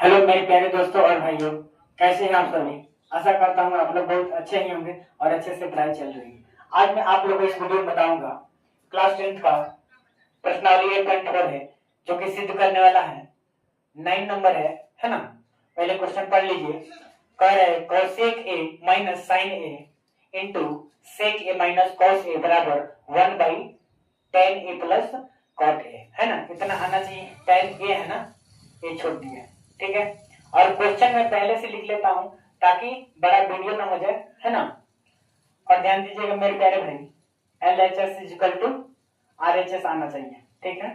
Hello मेरे प्यारे दोस्तों और भाइयों, कैसे हैं आप सभी। आशा करता हूँ आप लोग बहुत अच्छे ही होंगे और अच्छे से पढ़ाई चल रही है। आज मैं आप लोगों को इस वीडियो में बताऊंगा क्लास 10th का प्रश्नावली 8.4 है, जो कि सिद्ध करने वाला है। 9 नंबर है ना। पहले क्वेश्चन पढ़ लीजिए। कह रहे हैं cosec a minus sin a into sec a minus cos a बराबर 1/tan a plus cot a, है ना। इतना आना चाहिए। tan a है ना, ये छोड़ दिया, ठीक है। और क्वेश्चन मैं पहले से लिख लेता हूं ताकि बड़ा वीडियो ना हो जाए, है ना। और ध्यान दीजिएगा मेरे प्यारे भाई, LHS इक्वल टू RHS आना चाहिए, ठीक है।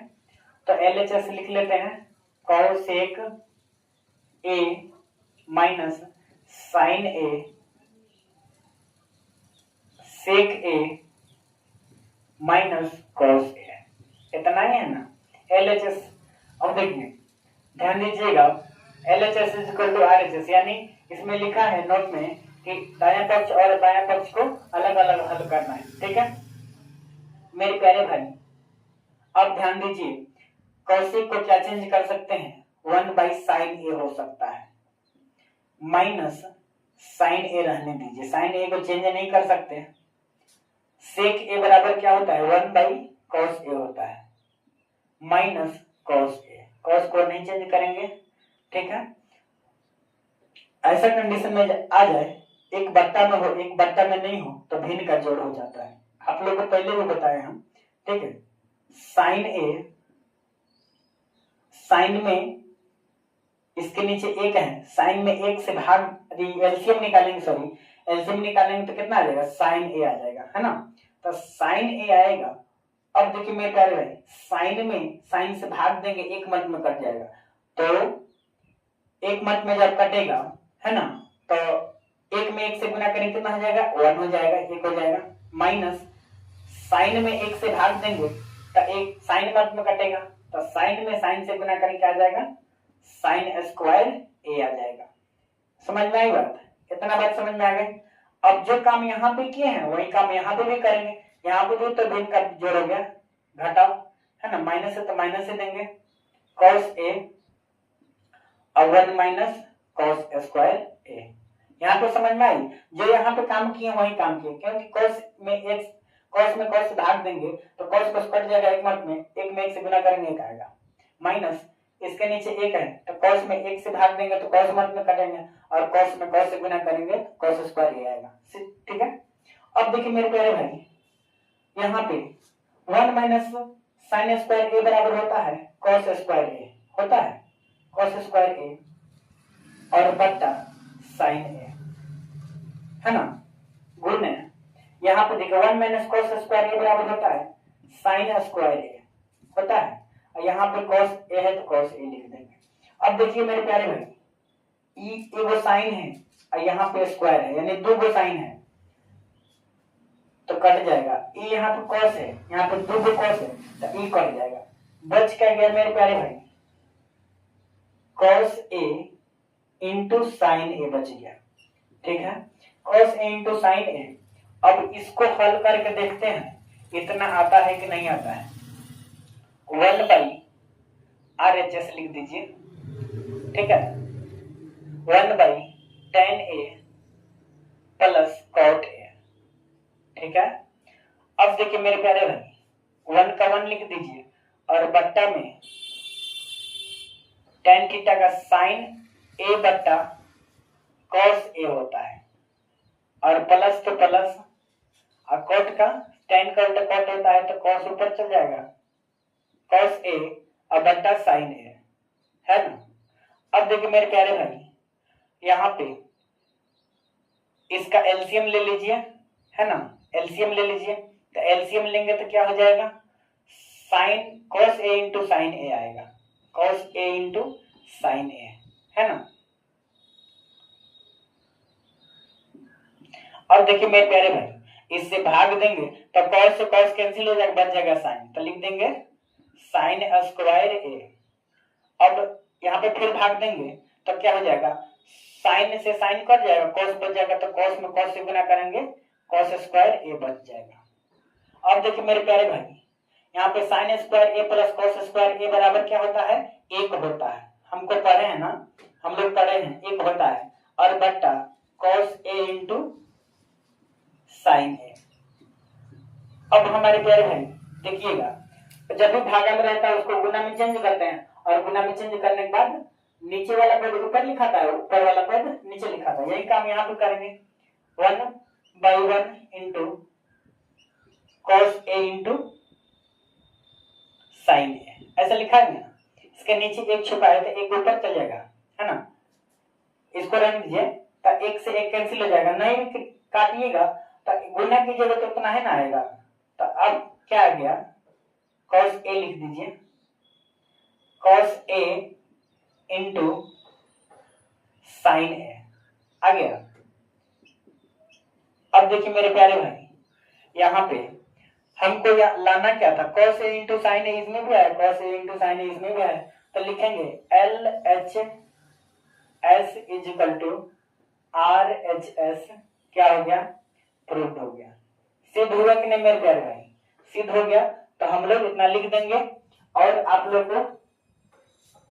तो LHS लिख लेते हैं cosec a minus sin a sec a minus cos a, इतना ही है ना LHS। अब देखिए ध्यान दीजिएगा, LHS इक्वल टू RHS, यानी इसमें लिखा है नोट में कि दायां पक्ष और बायां पक्ष को अलग अलग हल करना है, ठीक है मेरे प्यारे भाई। अब ध्यान दीजिए, कौशिक को क्या चेंज कर सकते हैं, 1/sin a हो सकता है, माइनस sin a रहने दीजिए, sin a को चेंज नहीं कर सकते। sec a बराबर क्या होता है, 1/cos a होता है, माइनस cos a, cos को नहीं चेंज करेंगे, ठीक है। ऐसा कंडीशन में आ जाए एक बट्टा में हो एक बट्टा में नहीं हो तो भिन्न का जोड़ हो जाता है। आप लोगों को पहले भी बताए हम, ठीक है। साइन ए, साइन में इसके नीचे एक है, साइन में एक से भाग एलसीएम निकालेंगे, सॉरी एलसीएम निकालेंगे तो कितना आ जाएगा, साइन ए आ जाएगा, है ना। तो साइन ए आएगा। अब देखिए मेरे प्यारे भाई, साइन में साइन से भाग देंगे एक मत में कट जाएगा, तो एक मत में जब कटेगा, है ना, तो एक में एक से गुना करेंगे कितना हो जाएगा, 1 हो जाएगा, 1 हो जाएगा, माइनस साइन में एक से भाग देंगे तो एक साइन मत में कटेगा, तो साइन में साइन से गुना करेंगे क्या आ जाएगा, साइन स्क्वायर ए आ जाएगा। समझ में आई बात, इतना बात समझ में आ गई। अब जो काम यहाँ पे किए हैं वही काम यहाँ पे भी करेंगे। यहाँ पे भी तो भिन्न का जोड़ हो गया, घटाओ, है ना, माइनस है तो माइनस से देंगे, कॉस ए और 1 माइनस कॉस स्क्वायर ए। यहाँ पे समझ में आई, जो यहाँ पे काम किए वही काम किए, क्योंकि कॉस में कॉस से भाग देंगे तो कॉस कॉस कट जाएगा, एक मत में एक में एक से गुना करेंगे एक आएगा, माइनस इसके नीचे एक है तो कॉस में एक से भाग देंगे तो कॉस मत में कटेंगे और कॉस में कॉस से गुना करेंगे कॉस स्क्वायर ए आएगा, ठीक है। अब देखिए मेरे प्यारे भाई, यहाँ पे 1 माइनस साइन स्क्वायर ए बराबर होता है कॉस स्क्वायर ए, होता है कॉस स्क्वायर ए और बट्टा साइन ए, है ना, गुण है। यहाँ पे देखो 1 माइनस कॉस स्क्वायर ए बराबर होता है साइन स्क्वायर ए, होता है, और यहाँ पे कॉस ए है तो कॉस ए लिख देंगे। अब देखिए मेरे प्यारे भाई, ई वो साइन है और यहाँ पे स्क्वायर है, यानी दो गो साइन है तो कट जाएगा, ई यहाँ पे कॉस है, यहाँ पे दो गो कॉस है तो ई कट जाएगा, बच क्या गया मेरे प्यारे भाई, कॉस ए इंटू साइन ए बच गया, ठीक है, कॉस ए इंटू साइन ए। अब इसको हल करके देखते हैं इतना आता है कि नहीं आता है। 1/RHS लिख दीजिए, ठीक है, 1/tan a plus cot a, ठीक है। अब देखिए मेरे प्यारे भाई, 1 का 1 लिख दीजिए और बट्टा में tan थीटा का साइन a बट्टा cos a होता है, और प्लस तो प्लस और कॉट का tan का उल्टा कॉट होता है तो cos ऊपर चल जाएगा, cos a और बट्टा sin a, है ना। अब देखिए मेरे प्यारे भाई, यहाँ पे इसका एलसीएम ले लीजिए, है ना, एलसीएम ले लीजिए, तो एलसीएम लेंगे तो क्या हो जाएगा, sine cos a into sine A आएगा, cos a into sine A, है ना। अब देखिए मेरे प्यारे भाई, इससे भाग देंगे तो cos से cos कैंसिल हो जाएगा, बच जाएगा साइन, तो लिख देंगे साइन स्क्वायर ए। अब यहाँ पे फिर भाग देंगे तो क्या हो जाएगा, साइन से साइन कट जाएगा, cos बच जाएगा, तो cos में cos से गुना करेंगे cos स्क्वायर ए बच जाएगा। अब देखिए मेरे प्यारे भाई, यहाँ पे साइन स्क्वायर ए प्लस cos स्क्वायर ए बराबर क्या होता है, 1 होता है, हमको पढ़े हैं ना, हम लोग पढ़े हैं, एक होता है और बट्टा कॉस ए इंटू साइन ए। अब हमारे प्यारे भाई देखिएगा, जब भी भागा में रहता है उसको गुना में चेंज करते हैं, और गुना में चेंज करने के बाद नीचे वाला पद ऊपर लिखा था, ऊपर वाला पद नीचे लिखा था। यही काम यहाँ पे करेंगे, 1/1 into cos A into sine ए, ऐसा लिखा है ना। इसके नीचे एक छुपा है तो एक ऊपर चल जाएगा, है ना। इसको रख दीजिए तो एक से एक कैंसिल हो जाएगा, नहीं काटिएगा तो गुना कीजिएगा तो उतना है ना आएगा। तो अब क्या आ गया, cos a लिख दीजिए, cos a इंटू साइन ए आ गया। अब देखिए मेरे प्यारे भाई, यहाँ पे हमको लाना क्या था, cos a into sine a इसमें भी आया, cos a into sine a इसमें भी आया, तो लिखेंगे LHS is equal to RHS, क्या हो गया, प्रूफ हो गया। सिद्ध हुआ कि नहीं मेरे प्यारे भाई, सिद्ध हो गया। तो हम लोग इतना लिख देंगे और आप लोग को